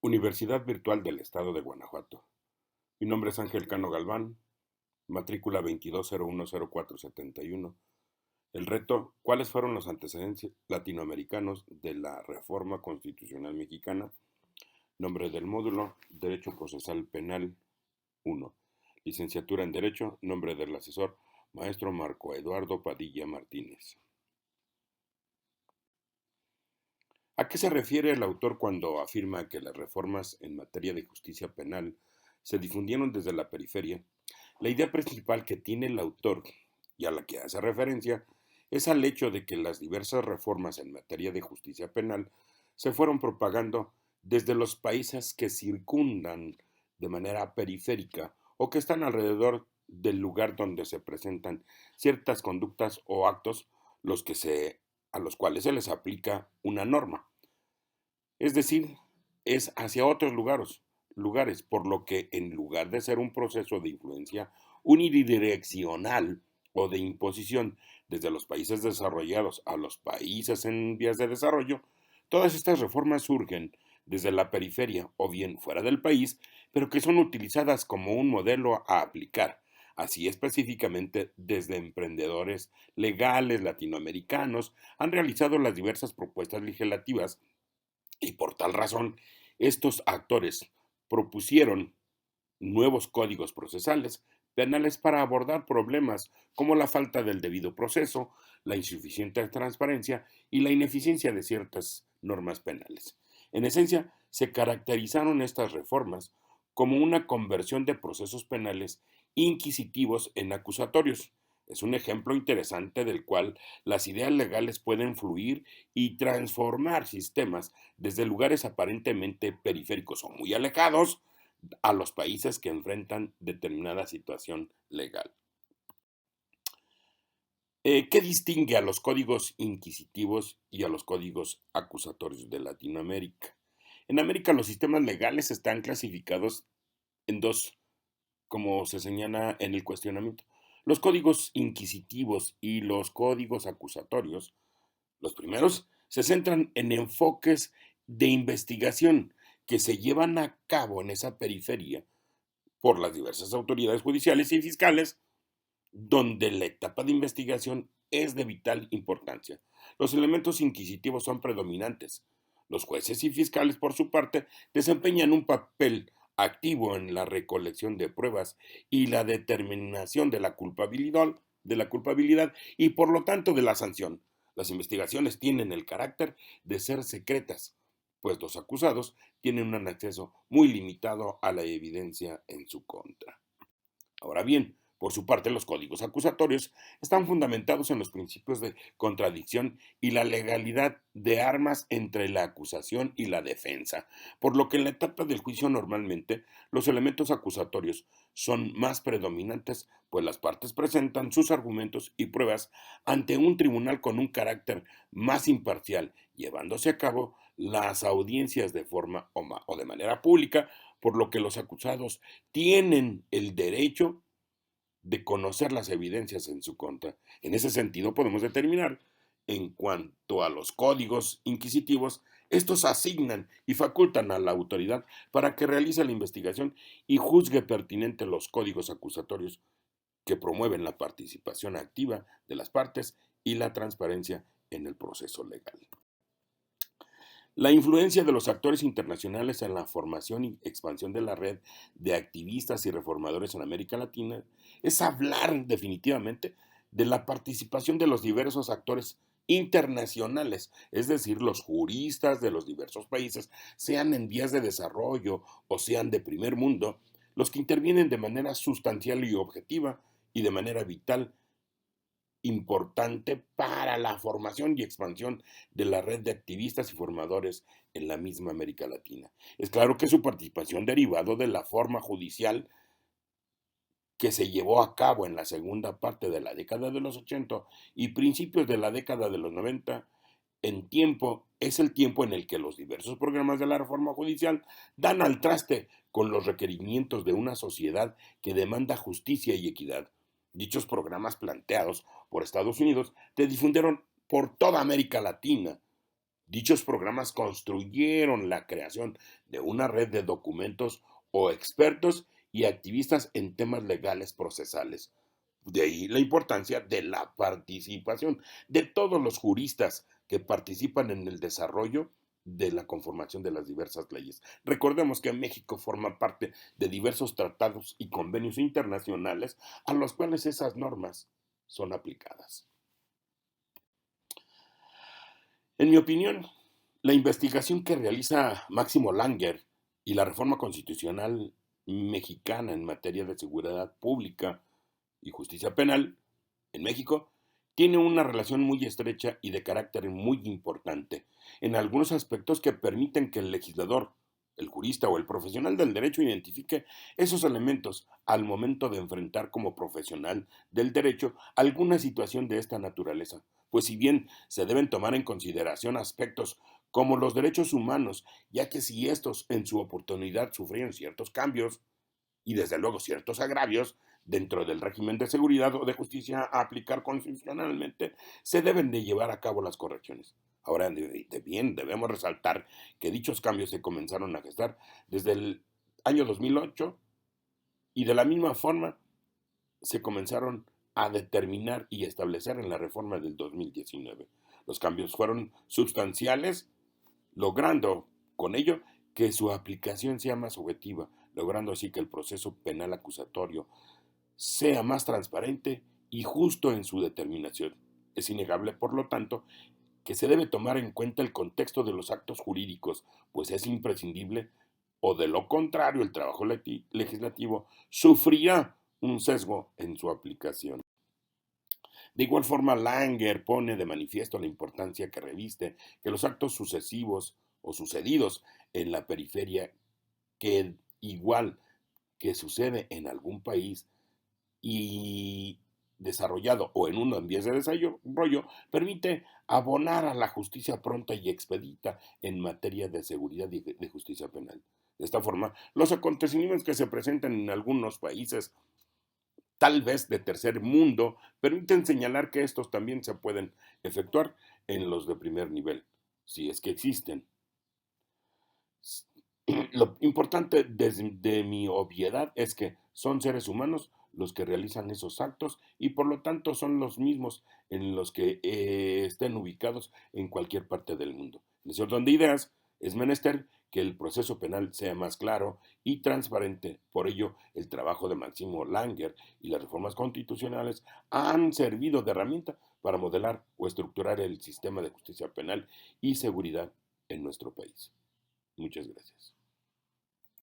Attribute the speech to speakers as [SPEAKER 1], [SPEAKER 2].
[SPEAKER 1] Universidad Virtual del Estado de Guanajuato. Mi nombre es Ángel Cano Galván, matrícula 22010471. El reto: ¿cuáles fueron los antecedentes latinoamericanos de la Reforma Constitucional Mexicana? Nombre del módulo: Derecho Procesal Penal 1. Licenciatura en Derecho. Nombre del asesor: Maestro Marco Eduardo Padilla Martínez. ¿A qué se refiere el autor cuando afirma que las reformas en materia de justicia penal se difundieron desde la periferia? La idea principal que tiene el autor y a la que hace referencia es al hecho de que las diversas reformas en materia de justicia penal se fueron propagando desde los países que circundan de manera periférica o que están alrededor del lugar donde se presentan ciertas conductas o actos a los cuales se les aplica una norma. Es decir, es hacia otros lugares, por lo que en lugar de ser un proceso de influencia unidireccional o de imposición desde los países desarrollados a los países en vías de desarrollo, todas estas reformas surgen desde la periferia o bien fuera del país, pero que son utilizadas como un modelo a aplicar, así específicamente desde emprendedores legales latinoamericanos han realizado las diversas propuestas legislativas y por tal razón, estos actores propusieron nuevos códigos procesales penales para abordar problemas como la falta del debido proceso, la insuficiente transparencia y la ineficiencia de ciertas normas penales. En esencia, se caracterizaron estas reformas como una conversión de procesos penales inquisitivos en acusatorios. Es un ejemplo interesante del cual las ideas legales pueden fluir y transformar sistemas desde lugares aparentemente periféricos o muy alejados a los países que enfrentan determinada situación legal. ¿Qué distingue a los códigos inquisitivos y a los códigos acusatorios de Latinoamérica? En América los sistemas legales están clasificados en dos, como se señala en el cuestionamiento. Los códigos inquisitivos y los códigos acusatorios. Los primeros se centran en enfoques de investigación que se llevan a cabo en esa periferia por las diversas autoridades judiciales y fiscales, donde la etapa de investigación es de vital importancia. Los elementos inquisitivos son predominantes. Los jueces y fiscales, por su parte, desempeñan un papel activo en la recolección de pruebas y la determinación de la culpabilidad y, por lo tanto, de la sanción. Las investigaciones tienen el carácter de ser secretas, pues los acusados tienen un acceso muy limitado a la evidencia en su contra. Ahora bien, por su parte, los códigos acusatorios están fundamentados en los principios de contradicción y la legalidad de armas entre la acusación y la defensa, por lo que en la etapa del juicio normalmente los elementos acusatorios son más predominantes, pues las partes presentan sus argumentos y pruebas ante un tribunal con un carácter más imparcial, llevándose a cabo las audiencias de forma o de manera pública, por lo que los acusados tienen el derecho de conocer las evidencias en su contra. En ese sentido, podemos determinar, en cuanto a los códigos inquisitivos, estos asignan y facultan a la autoridad para que realice la investigación y juzgue pertinente los códigos acusatorios que promueven la participación activa de las partes y la transparencia en el proceso legal. La influencia de los actores internacionales en la formación y expansión de la red de activistas y reformadores en América Latina es hablar definitivamente de la participación de los diversos actores internacionales, es decir, los juristas de los diversos países, sean en vías de desarrollo o sean de primer mundo, los que intervienen de manera sustancial y objetiva y de manera vital importante para la formación y expansión de la red de activistas y formadores en la misma América Latina. Es claro que su participación derivado de la forma judicial que se llevó a cabo en la segunda parte de la década de los 80 y principios de la década de los 90, es el tiempo en el que los diversos programas de la reforma judicial dan al traste con los requerimientos de una sociedad que demanda justicia y equidad. Dichos programas planteados por Estados Unidos se difundieron por toda América Latina, Dichos programas construyeron la creación de una red de documentos o expertos y activistas en temas legales procesales. De ahí la importancia de la participación de todos los juristas que participan en el desarrollo de la conformación de las diversas leyes. Recordemos que México forma parte de diversos tratados y convenios internacionales a los cuales esas normas son aplicadas. En mi opinión, la investigación que realiza Máximo Langer y la reforma constitucional mexicana en materia de seguridad pública y justicia penal en México tiene una relación muy estrecha y de carácter muy importante, en algunos aspectos que permiten que el legislador, el jurista o el profesional del derecho identifique esos elementos al momento de enfrentar como profesional del derecho alguna situación de esta naturaleza. Pues si bien se deben tomar en consideración aspectos como los derechos humanos, ya que si estos en su oportunidad sufrieron ciertos cambios, y desde luego ciertos agravios dentro del régimen de seguridad o de justicia a aplicar constitucionalmente, se deben de llevar a cabo las correcciones. Ahora, bien, debemos resaltar que dichos cambios se comenzaron a gestar desde el año 2008 y de la misma forma se comenzaron a determinar y establecer en la reforma del 2019. Los cambios fueron sustanciales, logrando con ello que su aplicación sea más objetiva, logrando así que el proceso penal acusatorio sea más transparente y justo en su determinación. Es innegable, por lo tanto, que se debe tomar en cuenta el contexto de los actos jurídicos, pues es imprescindible, o de lo contrario, el trabajo legislativo sufrirá un sesgo en su aplicación. De igual forma, Langer pone de manifiesto la importancia que reviste que los actos sucesivos o sucedidos en la periferia, que igual que sucede en algún país y desarrollado o en uno en vías de desarrollo, permite abonar a la justicia pronta y expedita en materia de seguridad y de justicia penal. De esta forma, los acontecimientos que se presentan en algunos países tal vez de tercer mundo, permiten señalar que estos también se pueden efectuar en los de primer nivel, si es que existen. Lo importante de mi obviedad es que son seres humanos los que realizan esos actos y por lo tanto son los mismos en los que estén ubicados en cualquier parte del mundo. En ese orden de ideas, es menester que el proceso penal sea más claro y transparente. Por ello, el trabajo de Máximo Langer y las reformas constitucionales han servido de herramienta para modelar o estructurar el sistema de justicia penal y seguridad en nuestro país. Muchas gracias.